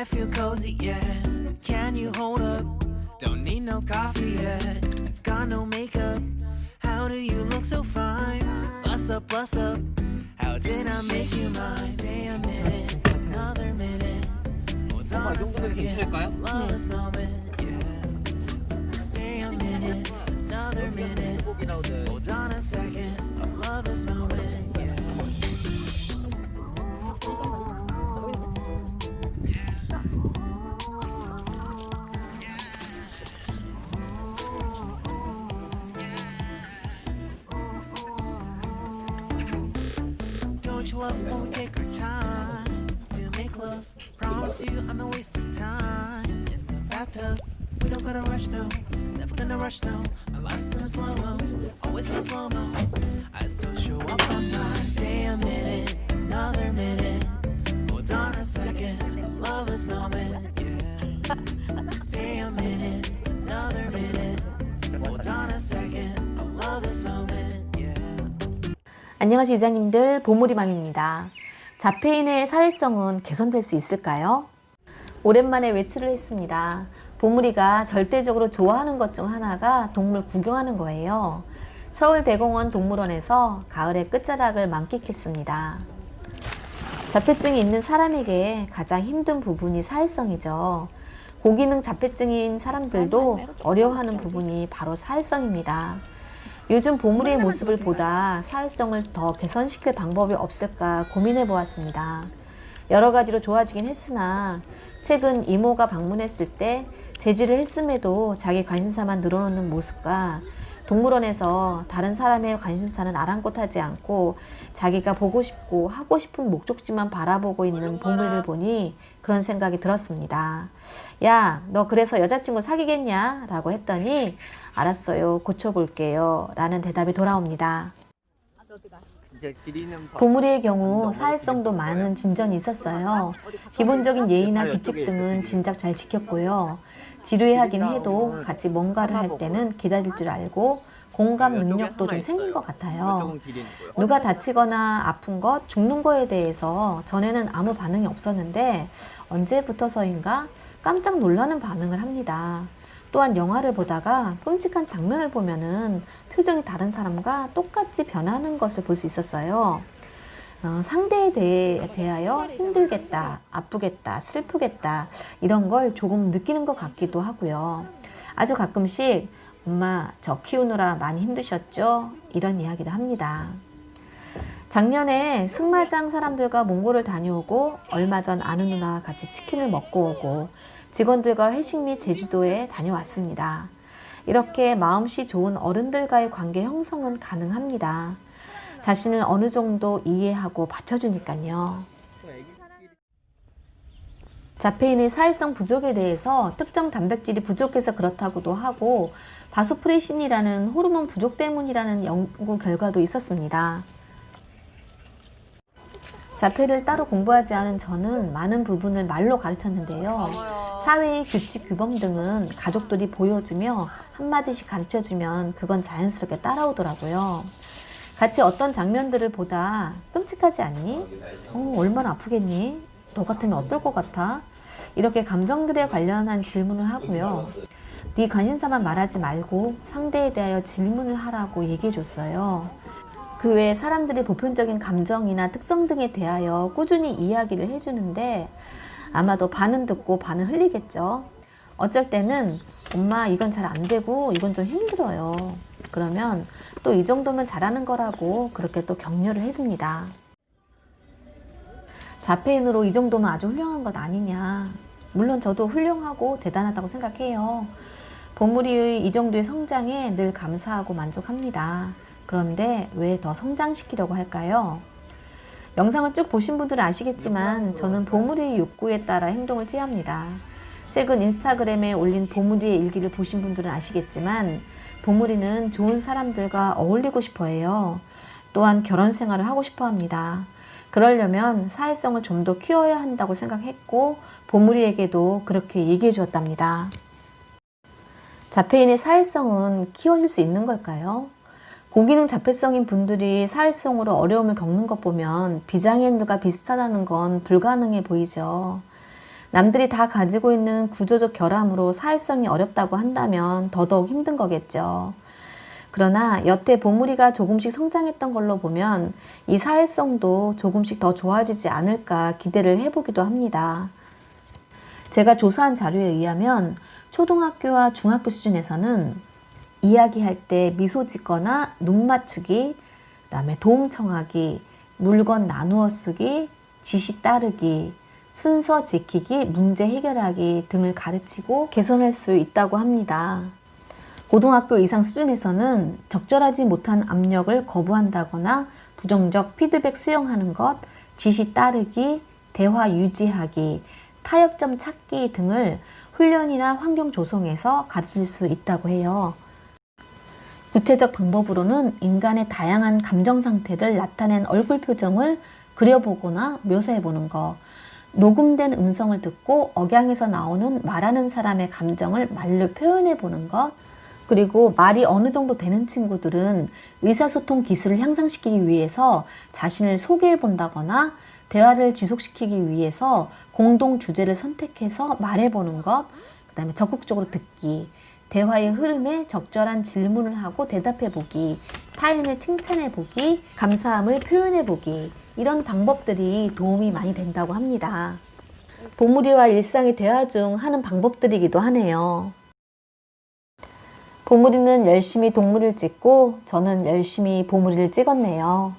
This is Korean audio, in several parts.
I feel cozy, yeah. Can you hold up? Don't need no coffee yet. Got no makeup. How do you look so fine? Bust up, bust up. How did I make you mine? Stay a minute, another minute. Hold on a second. Love this moment, yeah. Stay a minute, another minute. Hold on a second. I love this moment, yeah. Don't you love when we take our time to make love? Promise you I'm not wasting time in the bathtub. We don't gotta rush, no. Never gonna rush, no. My life's in slow-mo, always in slow-mo. I still show up on time. Stay a minute, another minute. Hold on a second, I love this moment, yeah. Stay a minute, another minute. Hold on a second, I love this moment, yeah. 안녕하세요 유자님들, 보물이맘입니다. 자폐인의 사회성은 개선될 수 있을까요? 오랜만에 외출을 했습니다. 보물이가 절대적으로 좋아하는 것 중 하나가 동물 구경하는 거예요. 서울대공원 동물원에서 가을의 끝자락을 만끽했습니다. 자폐증이 있는 사람에게 가장 힘든 부분이 사회성이죠. 고기능 자폐증인 사람들도 어려워하는 부분이 바로 사회성입니다. 요즘 보물이의 모습을 보다 사회성을 더 개선시킬 방법이 없을까 고민해 보았습니다. 여러 가지로 좋아지긴 했으나 최근 이모가 방문했을 때 제지를 했음에도 자기 관심사만 늘어놓는 모습과 동물원에서 다른 사람의 관심사는 아랑곳하지 않고 자기가 보고 싶고 하고 싶은 목적지만 바라보고 있는 보물이를 보니 그런 생각이 들었습니다. 야, 너 그래서 여자친구 사귀겠냐? 라고 했더니 알았어요, 고쳐볼게요 라는 대답이 돌아옵니다. 보물이의 경우 사회성도 많은 진전이 있었어요. 기본적인 예의나 규칙 등은 진작 잘 지켰고요. 지루해하긴 해도 같이 뭔가를 할 때는 기다릴 줄 알고 공감 능력도 좀 생긴 것 같아요. 누가 다치거나 아픈 것, 죽는 거에 대해서 전에는 아무 반응이 없었는데 언제부터서인가 깜짝 놀라는 반응을 합니다. 또한 영화를 보다가 끔찍한 장면을 보면은 표정이 다른 사람과 똑같이 변하는 것을 볼 수 있었어요. 상대에 대하여 힘들겠다, 아프겠다, 슬프겠다 이런 걸 조금 느끼는 것 같기도 하고요. 아주 가끔씩 엄마 저 키우느라 많이 힘드셨죠? 이런 이야기도 합니다. 작년에 승마장 사람들과 몽골을 다녀오고 얼마 전 아는 누나와 같이 치킨을 먹고 오고 직원들과 회식 및 제주도에 다녀왔습니다. 이렇게 마음씨 좋은 어른들과의 관계 형성은 가능합니다. 자신을 어느 정도 이해하고 받쳐주니까요. 자폐인의 사회성 부족에 대해서 특정 단백질이 부족해서 그렇다고도 하고 바소프레신이라는 호르몬 부족 때문이라는 연구 결과도 있었습니다. 자폐를 따로 공부하지 않은 저는 많은 부분을 말로 가르쳤는데요. 사회의 규칙, 규범 등은 가족들이 보여주며 한마디씩 가르쳐주면 그건 자연스럽게 따라오더라고요. 같이 어떤 장면들을 보다 끔찍하지 않니? 얼마나 아프겠니? 너 같으면 어떨 것 같아? 이렇게 감정들에 관련한 질문을 하고요. 네 관심사만 말하지 말고 상대에 대하여 질문을 하라고 얘기해 줬어요. 그 외에 사람들이 보편적인 감정이나 특성 등에 대하여 꾸준히 이야기를 해주는데 아마도 반은 듣고 반은 흘리겠죠. 어쩔 때는 엄마 이건 잘 안 되고 이건 좀 힘들어요. 그러면 또 이 정도면 잘하는 거라고 그렇게 또 격려를 해줍니다. 자폐인으로 이 정도면 아주 훌륭한 것 아니냐. 물론 저도 훌륭하고 대단하다고 생각해요. 보물이의 이 정도의 성장에 늘 감사하고 만족합니다. 그런데 왜 더 성장시키려고 할까요? 영상을 쭉 보신 분들은 아시겠지만 저는 보물이의 욕구에 따라 행동을 취합니다. 최근 인스타그램에 올린 보물이의 일기를 보신 분들은 아시겠지만 보물이는 좋은 사람들과 어울리고 싶어 해요. 또한 결혼 생활을 하고 싶어 합니다. 그러려면 사회성을 좀 더 키워야 한다고 생각했고 보물이에게도 그렇게 얘기해 주었답니다. 자폐인의 사회성은 키워질 수 있는 걸까요? 고기능 자폐성인 분들이 사회성으로 어려움을 겪는 것 보면 비장애인들과 비슷하다는 건 불가능해 보이죠. 남들이 다 가지고 있는 구조적 결함으로 사회성이 어렵다고 한다면 더더욱 힘든 거겠죠. 그러나 여태 보물이가 조금씩 성장했던 걸로 보면 이 사회성도 조금씩 더 좋아지지 않을까 기대를 해보기도 합니다. 제가 조사한 자료에 의하면 초등학교와 중학교 수준에서는 이야기할 때 미소 짓거나 눈 맞추기, 그다음에 도움 청하기, 물건 나누어 쓰기, 지시 따르기, 순서 지키기, 문제 해결하기 등을 가르치고 개선할 수 있다고 합니다. 고등학교 이상 수준에서는 적절하지 못한 압력을 거부한다거나 부정적 피드백 수용하는 것, 지시 따르기, 대화 유지하기, 타협점 찾기 등을 훈련이나 환경 조성에서 가르칠 수 있다고 해요. 구체적 방법으로는 인간의 다양한 감정 상태를 나타낸 얼굴 표정을 그려보거나 묘사해보는 것, 녹음된 음성을 듣고 억양에서 나오는 말하는 사람의 감정을 말로 표현해보는 것, 그리고 말이 어느 정도 되는 친구들은 의사소통 기술을 향상시키기 위해서 자신을 소개해 본다거나 대화를 지속시키기 위해서 공동 주제를 선택해서 말해보는 것, 그 다음에 적극적으로 듣기, 대화의 흐름에 적절한 질문을 하고 대답해 보기, 타인을 칭찬해 보기, 감사함을 표현해 보기, 이런 방법들이 도움이 많이 된다고 합니다. 보물이와 일상의 대화 중 하는 방법들이기도 하네요. 보물이는 열심히 동물을 찍고 저는 열심히 보물이를 찍었네요.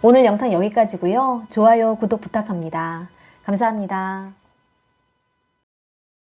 오늘 영상 여기까지고요. 좋아요, 구독 부탁합니다. 감사합니다.